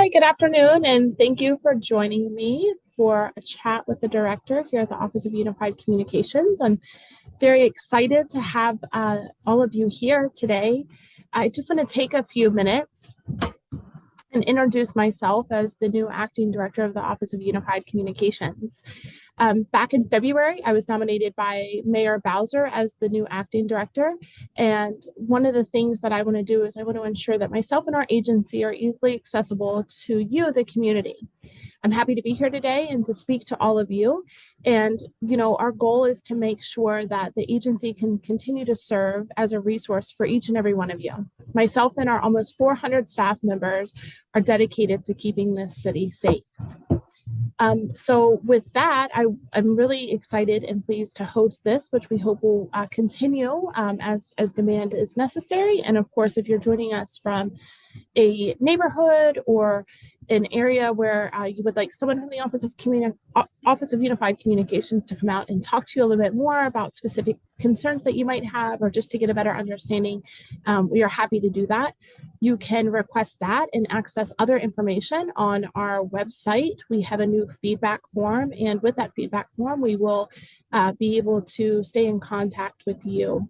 Hi, good afternoon, and thank you for joining me for a chat with the director here at the Office of Unified Communications. I'm very excited to have all of you here today. I just want to take a few minutes and introduce myself as the new acting director of the Office of Unified Communications. Back in February, I was nominated by Mayor Bowser as the new acting director. And one of the things that I want to do is I want to ensure that myself and our agency are easily accessible to you, the community. I'm happy to be here today and to speak to all of you. And, our goal is to make sure that the agency can continue to serve as a resource for each and every one of you. Myself and our almost 400 staff members are dedicated to keeping this city safe. So with that, I'm really excited and pleased to host this, which we hope will continue as demand is necessary. And of course, if you're joining us from a neighborhood or an area where you would like someone from the Office of Unified Communications to come out and talk to you a little bit more about specific concerns that you might have, or just to get a better understanding, we are happy to do that. You can request that and access other information on our website. We have a new feedback form, and with that feedback form, we will be able to stay in contact with you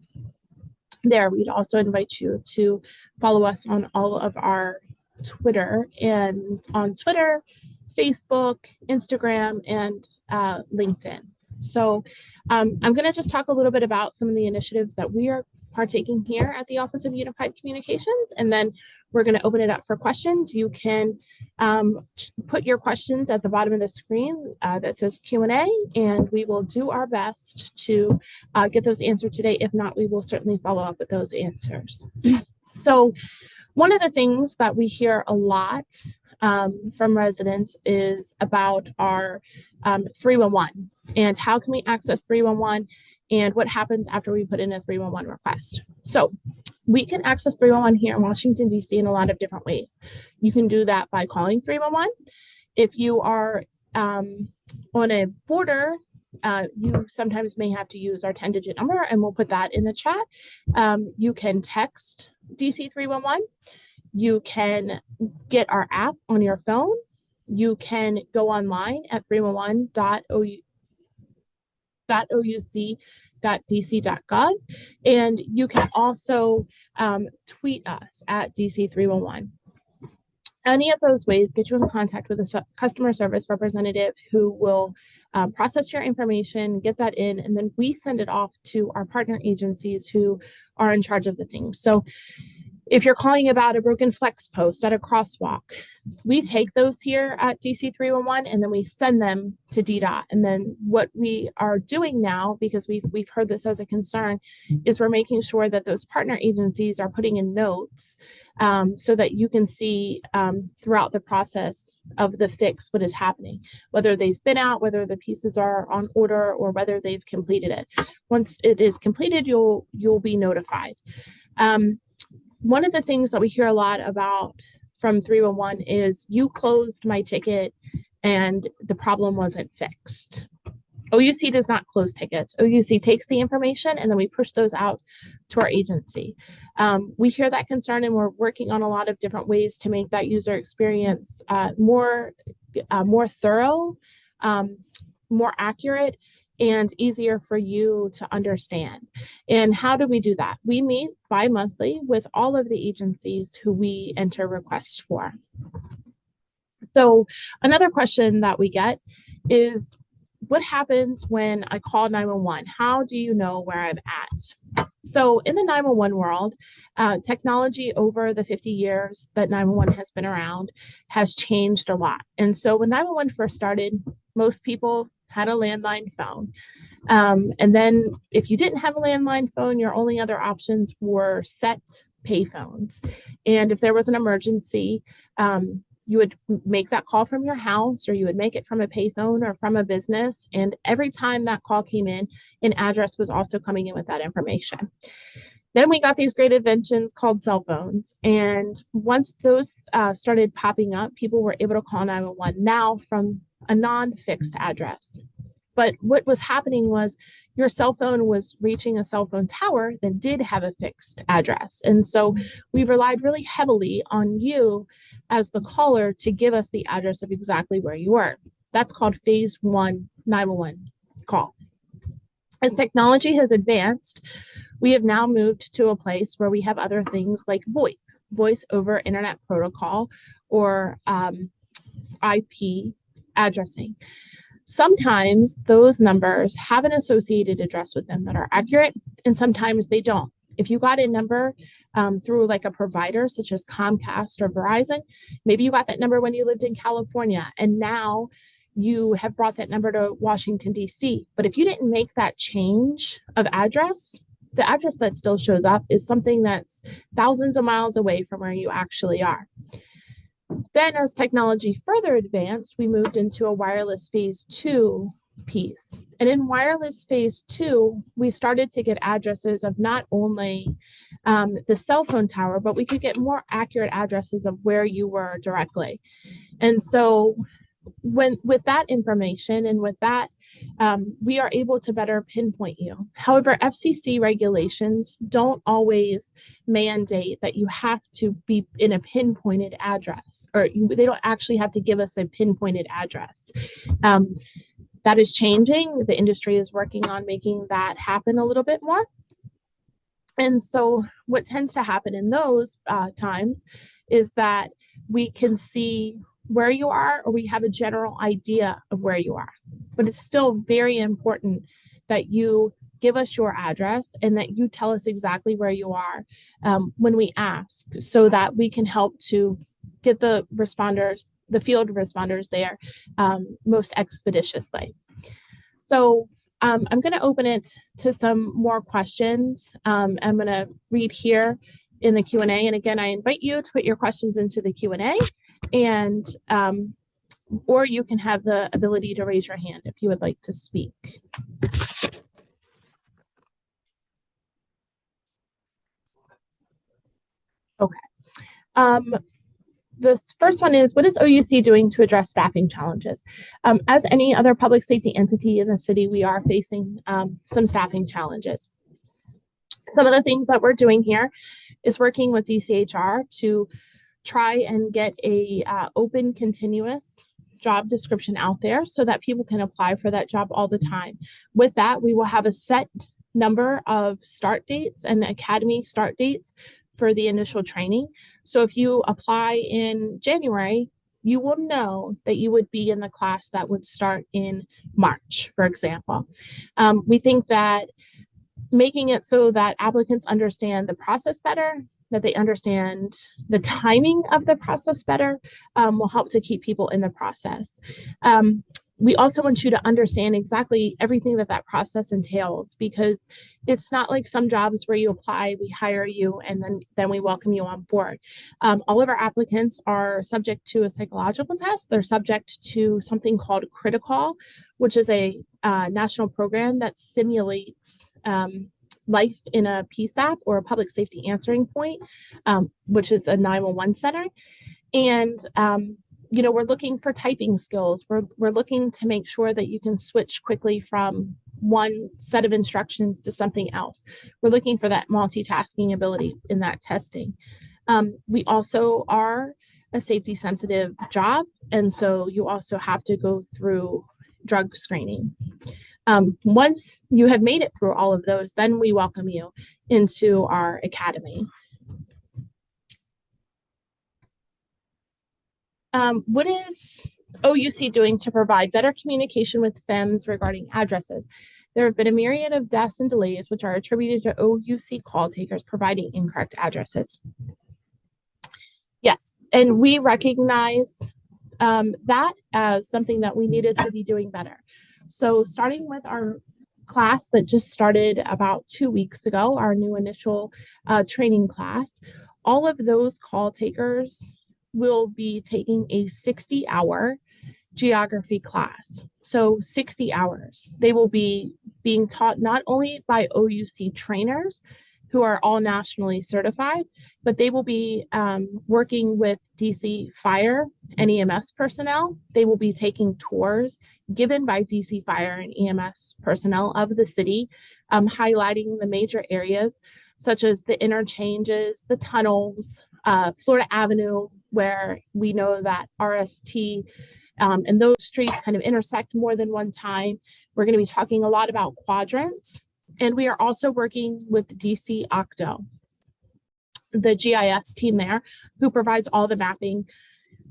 there. We'd also invite you to follow us on all of our Twitter, and on Twitter, Facebook, Instagram, and LinkedIn. So I'm going to just talk a little bit about some of the initiatives that we are partaking here at the Office of Unified Communications, and then we're going to open it up for questions. You can put your questions at the bottom of the screen that says Q&A, and we will do our best to get those answered today. If not, we will certainly follow up with those answers. So one of the things that we hear a lot from residents is about our 311 and how can we access 311 and what happens after we put in a 311 request. So we can access 311 here in Washington, D.C. in a lot of different ways. You can do that by calling 311. If you are on a border, you sometimes may have to use our 10-digit number, and we'll put that in the chat. You can text DC 311. You can get our app on your phone. You can go online at 311.ouc.dc.gov, and you can also tweet us at DC311. Any of those ways get you in contact with a customer service representative who will process your information, get that in, and then we send it off to our partner agencies who are in charge of the things. So if you're calling about a broken flex post at a crosswalk, we take those here at DC311 and then we send them to DDOT. And then what we are doing now, because we've heard this as a concern, is we're making sure that those partner agencies are putting in notes so that you can see throughout the process of the fix what is happening, whether they've been out, whether the pieces are on order, or whether they've completed it. Once it is completed, you'll be notified. One of the things that we hear a lot about from 311 is you closed my ticket and the problem wasn't fixed. OUC does not close tickets. OUC takes the information and then we push those out to our agency. We hear that concern, and we're working on a lot of different ways to make that user experience more thorough, more accurate, and easier for you to understand. And how do we do that? We meet bi-monthly with all of the agencies who we enter requests for. So another question that we get is, what happens when I call 911? How do you know where I'm at? So in the 911 world, technology over the 50 years that 911 has been around has changed a lot. And so when 911 first started, most people had a landline phone. And then if you didn't have a landline phone, your only other options were set pay phones. And if there was an emergency, you would make that call from your house, or you would make it from a payphone or from a business. And every time that call came in, an address was also coming in with that information. Then we got these great inventions called cell phones. And once those started popping up, people were able to call 911 now from a non-fixed address. But what was happening was your cell phone was reaching a cell phone tower that did have a fixed address. And so we relied really heavily on you as the caller to give us the address of exactly where you were. That's called phase one 911 call. As technology has advanced, we have now moved to a place where we have other things like VoIP, voice over internet protocol, or IP addressing. Sometimes those numbers have an associated address with them that are accurate, and sometimes they don't. If you got a number through like a provider such as Comcast or Verizon, maybe you got that number when you lived in California, and now you have brought that number to Washington, D.C. But if you didn't make that change of address, the address that still shows up is something that's thousands of miles away from where you actually are. Then as technology further advanced, we moved into a wireless phase 2 piece. And in wireless phase 2, we started to get addresses of not only the cell phone tower, but we could get more accurate addresses of where you were directly. And so with that information and with that, we are able to better pinpoint you. However, FCC regulations don't always mandate that you have to be in a pinpointed address, or they don't actually have to give us a pinpointed address. That is changing. The industry is working on making that happen a little bit more. And so what tends to happen in those times is that we can see where you are, or we have a general idea of where you are. But it's still very important that you give us your address and that you tell us exactly where you are when we ask, so that we can help to get the responders, the field responders there most expeditiously. So I'm going to open it to some more questions. I'm going to read here in the Q&A. And again, I invite you to put your questions into the Q&A, and or you can have the ability to raise your hand if you would like to speak. Okay. This first one is, what is OUC doing to address staffing challenges? As any other public safety entity in the city, we are facing some staffing challenges. Some of the things that we're doing here is working with DCHR to try and get a open, continuous job description out there so that people can apply for that job all the time. With that, we will have a set number of start dates and academy start dates for the initial training. So if you apply in January, you will know that you would be in the class that would start in March, for example. We think that making it so that applicants understand the process better, that they understand the timing of the process better, will help to keep people in the process. We also want you to understand exactly everything that process entails, because it's not like some jobs where you apply, we hire you, and then we welcome you on board. All of our applicants are subject to a psychological test. They're subject to something called Critical, which is a national program that simulates life in a PSAP, or a public safety answering point, which is a 911 center. And we're looking for typing skills. We're looking to make sure that you can switch quickly from one set of instructions to something else. We're looking for that multitasking ability in that testing. We also are a safety sensitive job, and so you also have to go through drug screening. Once you have made it through all of those, then we welcome you into our academy. What is OUC doing to provide better communication with FEMS regarding addresses? There have been a myriad of deaths and delays which are attributed to OUC call takers providing incorrect addresses. Yes, and we recognize that as something that we needed to be doing better. So starting with our class that just started about 2 weeks ago, our new initial training class, all of those call takers will be taking a 60-hour geography class. So 60 hours. They will be being taught not only by OUC trainers, who are all nationally certified, but they will be working with DC Fire and EMS personnel. They will be taking tours given by DC Fire and EMS personnel of the city, highlighting the major areas such as the interchanges, the tunnels, Florida Avenue, where we know that RST and those streets kind of intersect more than one time. We're going to be talking a lot about quadrants. And we are also working with DC Octo, the GIS team there, who provides all the mapping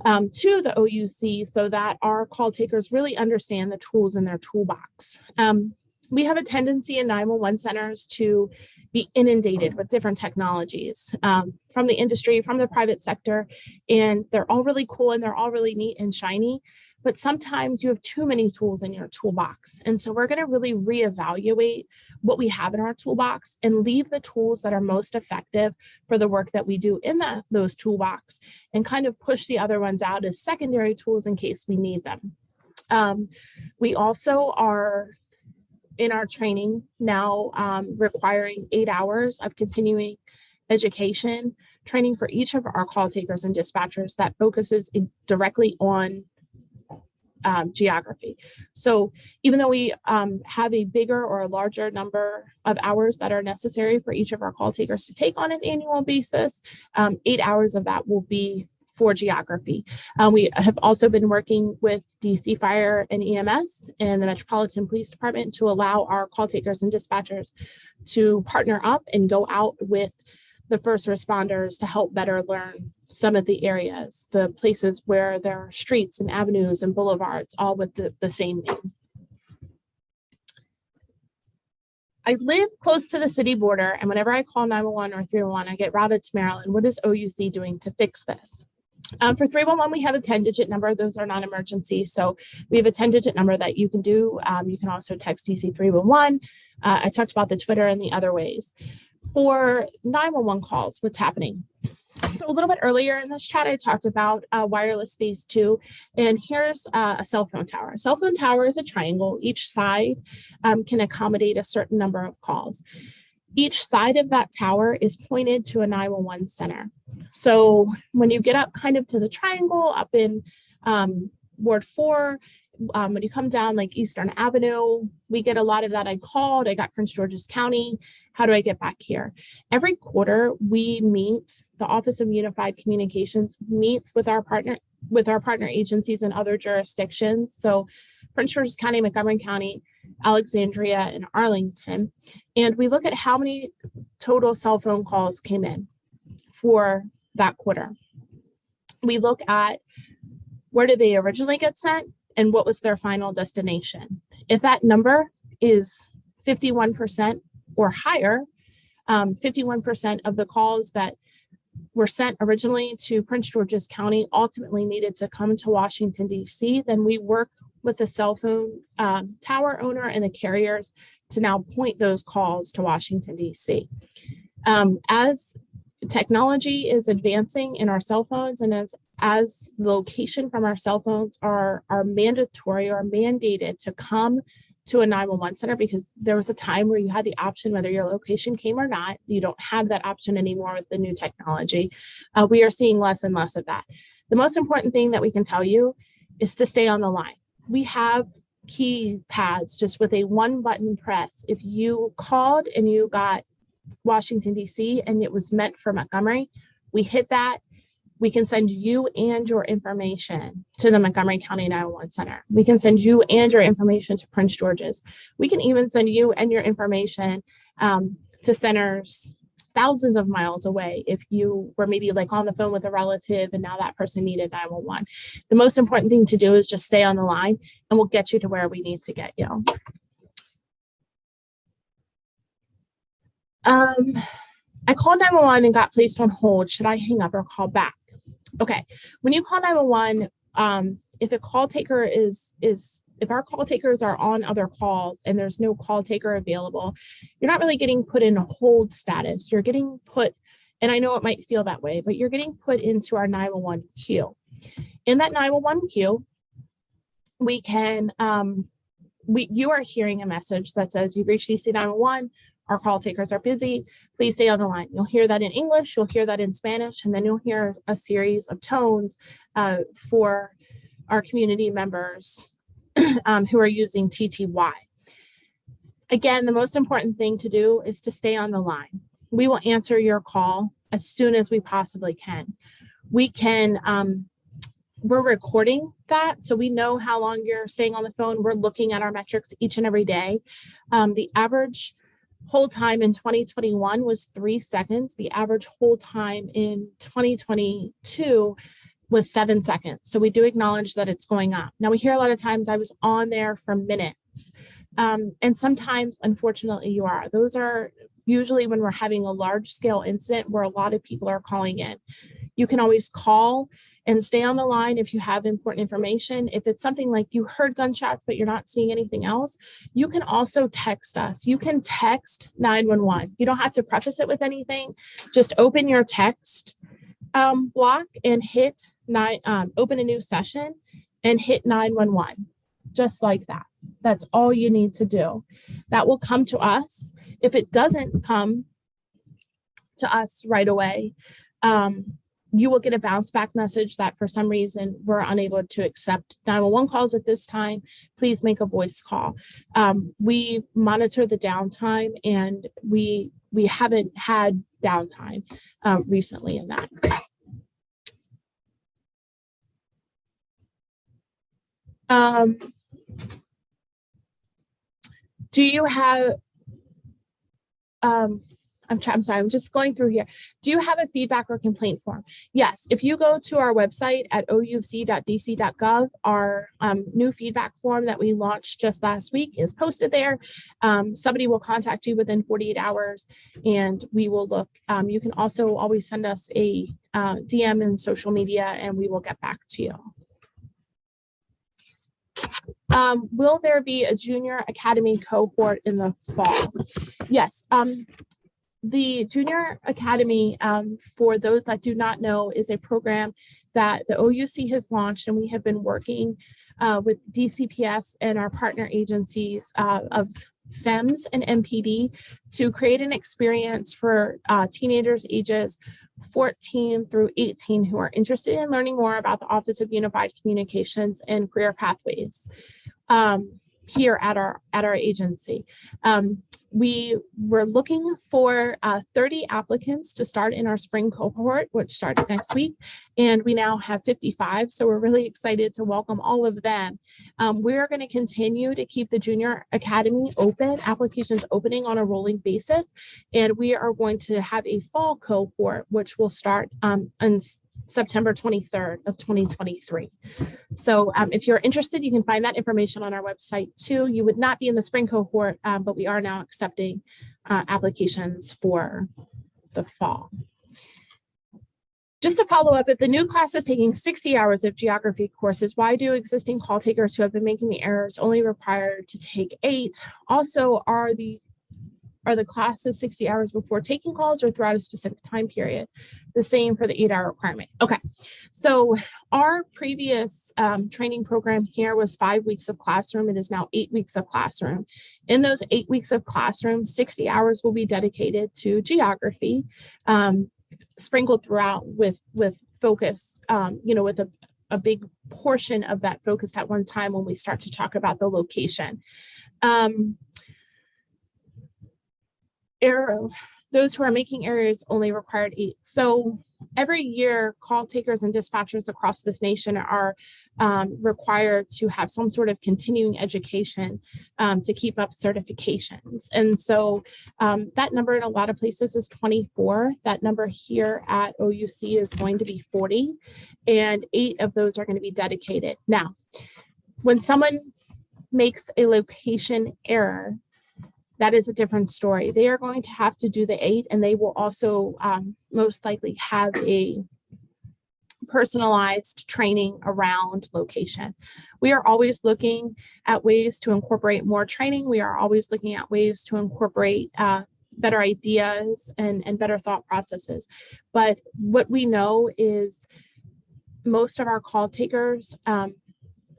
to the OUC so that our call takers really understand the tools in their toolbox. We have a tendency in 911 centers to be inundated with different technologies from the industry, from the private sector, and they're all really cool and they're all really neat and shiny. But sometimes you have too many tools in your toolbox. And so we're going to really reevaluate what we have in our toolbox and leave the tools that are most effective for the work that we do in those toolbox and kind of push the other ones out as secondary tools in case we need them. We also are in our training now requiring 8 hours of continuing education training for each of our call takers and dispatchers that focuses directly on geography. So even though we have a bigger or a larger number of hours that are necessary for each of our call takers to take on an annual basis, 8 hours of that will be for geography. We have also been working with DC Fire and EMS and the Metropolitan Police Department to allow our call takers and dispatchers to partner up and go out with the first responders to help better learn some of the areas, the places where there are streets and avenues and boulevards, all with the same name. I live close to the city border, and whenever I call 911 or 311, I get routed to Maryland. What is OUC doing to fix this? For 311, we have a 10-digit number. Those are non-emergency. So we have a 10-digit number that you can do. You can also text DC 311. I talked about the Twitter and the other ways. For 911 calls, what's happening? So a little bit earlier in this chat, I talked about wireless phase 2, and here's a cell phone tower. A cell phone tower is a triangle. Each side can accommodate a certain number of calls. Each side of that tower is pointed to a 911 center. So when you get up kind of to the triangle up in Ward 4, when you come down like Eastern Avenue, we get a lot of that. I got Prince George's County. How do I get back here? Every quarter we meet, the Office of Unified Communications meets with our partner agencies in other jurisdictions. So Prince George's County, Montgomery County, Alexandria, and Arlington. And we look at how many total cell phone calls came in for that quarter. We look at where did they originally get sent and what was their final destination. If that number is 51% or higher, 51% of the calls that were sent originally to Prince George's County ultimately needed to come to Washington, D.C., then we work with the cell phone tower owner and the carriers to now point those calls to Washington, D.C. As technology is advancing in our cell phones and as the location from our cell phones are mandatory or mandated to come to a 911 center, because there was a time where you had the option whether your location came or not. You don't have that option anymore with the new technology. We are seeing less and less of that. The most important thing that we can tell you is to stay on the line. We have keypads just with a one button press. If you called and you got Washington, D.C. and it was meant for Montgomery, we hit that. We can send you and your information to the Montgomery County 911 Center. We can send you and your information to Prince George's. We can even send you and your information to centers thousands of miles away if you were maybe like on the phone with a relative and now that person needed 911. The most important thing to do is just stay on the line and we'll get you to where we need to get you. I called 911 and got placed on hold. Should I hang up or call back? Okay, when you call 911, if a call taker if our call takers are on other calls and there's no call taker available, you're not really getting put in a hold status. You're getting put, and I know it might feel that way, but you're getting put into our 911 queue. In that 911 queue, we can, you are hearing a message that says you've reached DC 911. our call takers are busy. Please stay on the line. You'll hear that in English, you'll hear that in Spanish, and then you'll hear a series of tones for our community members who are using TTY. Again, the most important thing to do is to stay on the line. We will answer your call as soon as we possibly can. We're recording that, so we know how long you're staying on the phone. We're looking at our metrics each and every day. The average hold time in 2021 was 3 seconds. The average hold time in 2022 was 7 seconds. So we do acknowledge that it's going up. Now we hear a lot of times I was on there for minutes. And sometimes, unfortunately, you are. Those are usually when we're having a large scale incident where a lot of people are calling in. You can always call and stay on the line if you have important information. If it's something like you heard gunshots, but you're not seeing anything else, you can also text us. You can text 911. You don't have to preface it with anything. Just open your text block and hit open a new session and hit 911, just like that. That's all you need to do. That will come to us. If it doesn't come to us right away, you will get a bounce back message that for some reason we're unable to accept 911 calls at this time. Please make a voice call. We monitor the downtime, and we haven't had downtime recently in that. Do you have, I'm sorry, I'm just going through here. Do you have a feedback or complaint form? Yes, if you go to our website at oufc.dc.gov, our new feedback form that we launched just last week is posted there. Somebody will contact you within 48 hours and we will look. You can also always send us a DM in social media and we will get back to you. Will there be a junior academy cohort in the fall? Yes. The Junior Academy, for those that do not know, is a program that the OUC has launched, and we have been working with DCPS and our partner agencies of FEMS and MPD to create an experience for teenagers ages 14 through 18 who are interested in learning more about the Office of Unified Communications and career pathways here at our agency. We were looking for 30 applicants to start in our spring cohort, which starts next week, and we now have 55. So we're really excited to welcome all of them. We are going to continue to keep the Junior Academy open, applications opening on a rolling basis, and we are going to have a fall cohort, which will start on September 23rd of 2023. So if you're interested, you can find that information on our website too. You would not be in the spring cohort, but we are now accepting applications for the fall. Just to follow up, if the new class is taking 60 hours of geography courses, why do existing call takers who have been making the errors only required to take 8? Also, are the classes 60 hours before taking calls or throughout a specific time period? The same for the 8-hour requirement. Okay, so our previous training program here was 5 weeks of classroom. It is now 8 weeks of classroom. In those 8 weeks of classroom, 60 hours will be dedicated to geography, sprinkled throughout with focus, with a big portion of that focus at one time when we start to talk about the location. Those who are making errors only required 8. So every year, call takers and dispatchers across this nation are required to have some sort of continuing education to keep up certifications. And so that number in a lot of places is 24. That number here at OUC is going to be 40, and 8 of those are going to be dedicated. Now, when someone makes a location error, that is a different story. They are going to have to do the 8, and they will also most likely have a personalized training around location. We are always looking at ways to incorporate more training. We are always looking at ways to incorporate better ideas and better thought processes. But what we know is most of our call takers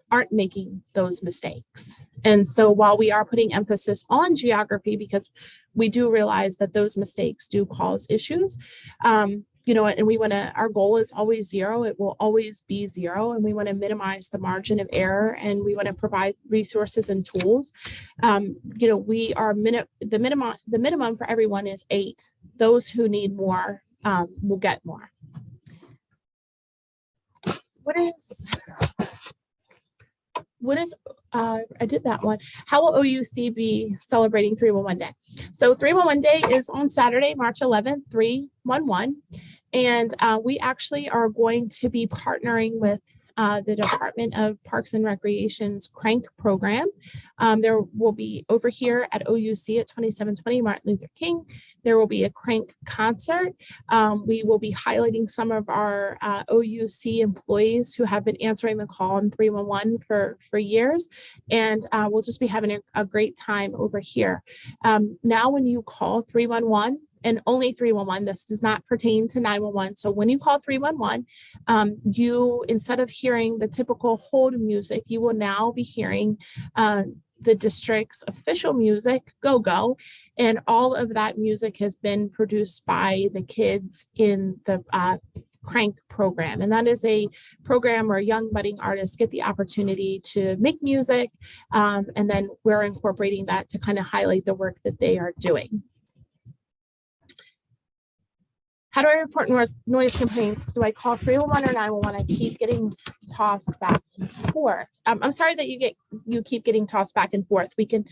aren't making those mistakes. And so while we are putting emphasis on geography, because we do realize that those mistakes do cause issues. And we want to, our goal is always zero. It will always be zero. And we want to minimize the margin of error, and we want to provide resources and tools. We are the minimum for everyone is 8. Those who need more will get more. I did that one. How will OUC be celebrating 311 Day? So 311 Day is on Saturday, March 11th, 311. And we actually are going to be partnering with the Department of Parks and Recreation's Crank program. There will be over here at OUC at 2720 Martin Luther King, there will be a Crank concert. We will be highlighting some of our OUC employees who have been answering the call on 311 for years. And we'll just be having a great time over here. Now, when you call 311, and only 311, this does not pertain to 911. So when you call 311, you, instead of hearing the typical hold music, you will now be hearing the district's official music, Go Go. And all of that music has been produced by the kids in the Crank program. And that is a program where young budding artists get the opportunity to make music. And then we're incorporating that to kind of highlight the work that they are doing. How do I report noise complaints? Do I call 311 or 911? I keep getting tossed back and forth. I'm sorry that you keep getting tossed back and forth. We can,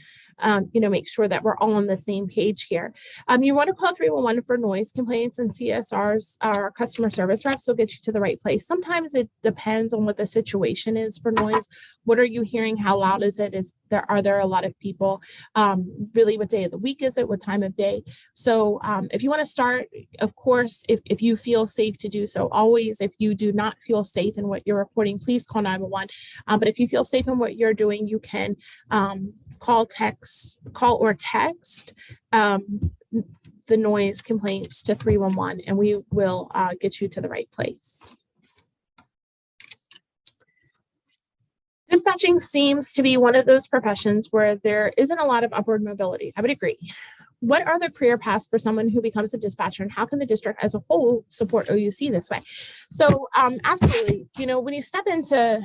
make sure that we're all on the same page here. You want to call 311 for noise complaints, and CSRs, our customer service reps, will get you to the right place. Sometimes it depends on what the situation is for noise. What are you hearing? How loud is it? Are there a lot of people? Really, what day of the week is it? What time of day? So if you want to start, of course, if you feel safe to do so, always, if you do not feel safe in what you're reporting, please call 911. But if you feel safe in what you're doing, you can call or text the noise complaints to 311, and we will get you to the right place. Dispatching seems to be one of those professions where there isn't a lot of upward mobility. I would agree. What are the career paths for someone who becomes a dispatcher, and how can the district as a whole support OUC this way? So absolutely, when you step into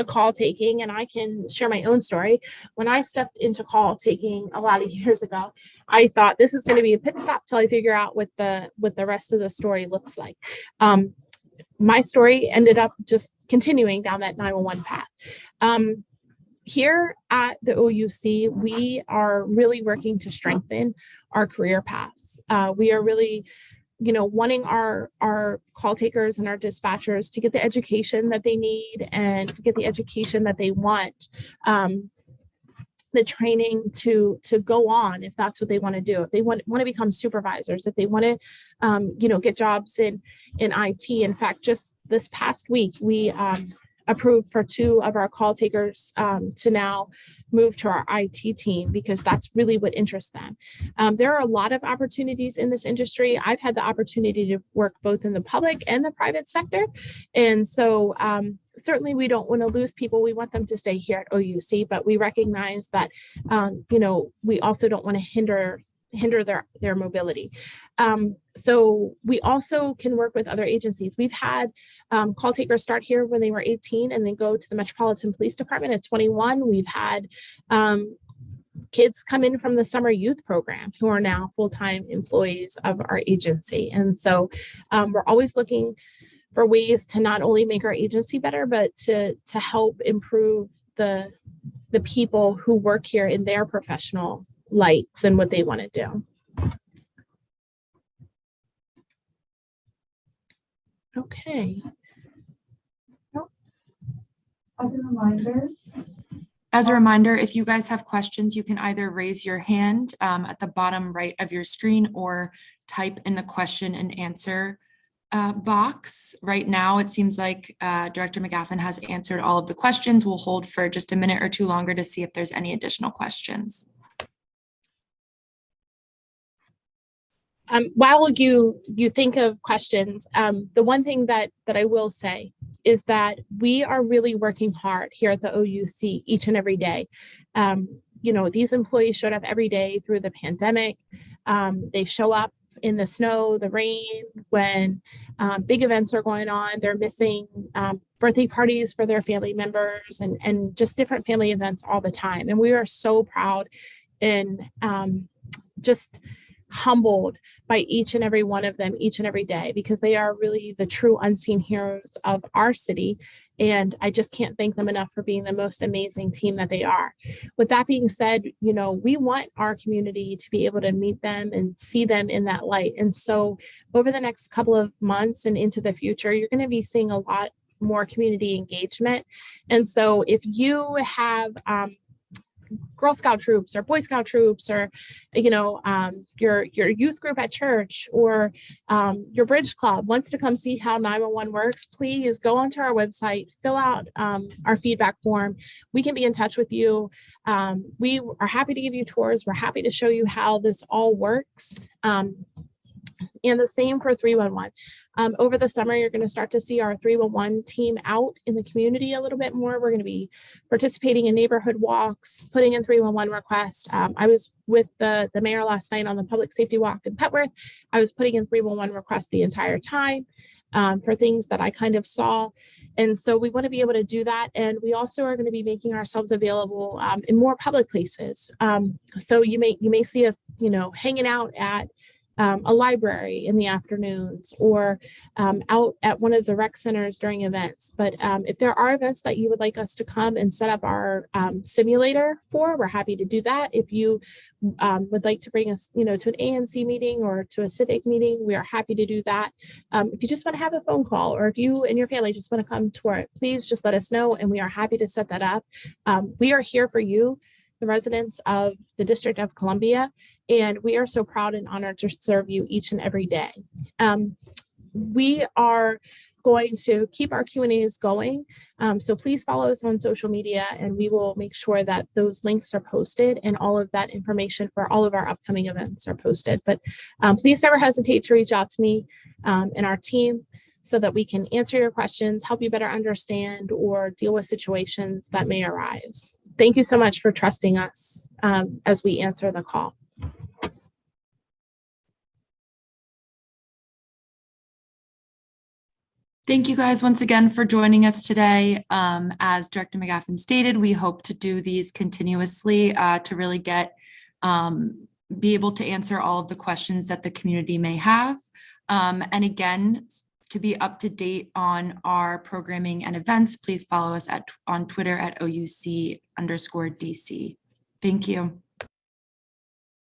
call taking, and I can share my own story. When I stepped into call taking a lot of years ago, I thought this is going to be a pit stop till I figure out what the rest of the story looks like. My story ended up just continuing down that 911 path. Here at the OUC, we are really working to strengthen our career paths. We are really, wanting our call takers and our dispatchers to get the education that they need and to get the education that they want, the training to go on if that's what they want to do. If they want to become supervisors, if they want to, get jobs in IT. In fact, just this past week, we approved for 2 of our call takers to now move to our IT team, because that's really what interests them. There are a lot of opportunities in this industry. I've had the opportunity to work both in the public and the private sector. And so certainly we don't want to lose people. We want them to stay here at OUC, but we recognize that, we also don't want to hinder their mobility. So we also can work with other agencies. We've had call takers start here when they were 18 and then go to the Metropolitan Police Department at 21. We've had kids come in from the summer youth program who are now full-time employees of our agency. And so we're always looking for ways to not only make our agency better, but to help improve the people who work here in their professional lights and what they want to do. Okay. As a reminder, if you guys have questions, you can either raise your hand at the bottom right of your screen or type in the question and answer box. Right now, it seems like Director McGaffin has answered all of the questions. We'll hold for just a minute or two longer to see if there's any additional questions. While you think of questions, the one thing that I will say is that we are really working hard here at the OUC each and every day. These employees showed up every day through the pandemic. They show up in the snow, the rain, when big events are going on. They're missing birthday parties for their family members and just different family events all the time. And we are so proud and just humbled by each and every one of them each and every day, because they are really the true unseen heroes of our city. And I just can't thank them enough for being the most amazing team that they are. With that being said, you know, we want our community to be able to meet them and see them in that light. And so over the next couple of months and into the future, you're going to be seeing a lot more community engagement. And so if you have Girl Scout troops or Boy Scout troops, or your youth group at church, or your bridge club wants to come see how 911 works, please go onto our website, fill out our feedback form. We can be in touch with you. We are happy to give you tours. We're happy to show you how this all works. And the same for 311. Over the summer, you're going to start to see our 311 team out in the community a little bit more. We're going to be participating in neighborhood walks, putting in 311 requests. I was with the mayor last night on the public safety walk in Petworth. I was putting in 311 requests the entire time for things that I kind of saw. And so we want to be able to do that. And we also are going to be making ourselves available in more public places. So you may see us, hanging out at a library in the afternoons, or out at one of the rec centers during events. But if there are events that you would like us to come and set up our simulator for, we're happy to do that. If you would like to bring us, to an ANC meeting or to a civic meeting, we are happy to do that. If you just want to have a phone call, or if you and your family just want to come tour it, please just let us know, and we are happy to set that up. We are here for you, the residents of the District of Columbia, and we are so proud and honored to serve you each and every day. We are going to keep our Q&As going, so please follow us on social media, and we will make sure that those links are posted and all of that information for all of our upcoming events are posted. But please never hesitate to reach out to me and our team, so that we can answer your questions, help you better understand, or deal with situations that may arise. Thank you so much for trusting us as we answer the call. Thank you guys once again for joining us today. As Director McGaffin stated, we hope to do these continuously to really be able to answer all of the questions that the community may have. And again, to be up to date on our programming and events, please follow us on Twitter at OUC_DC. Thank you.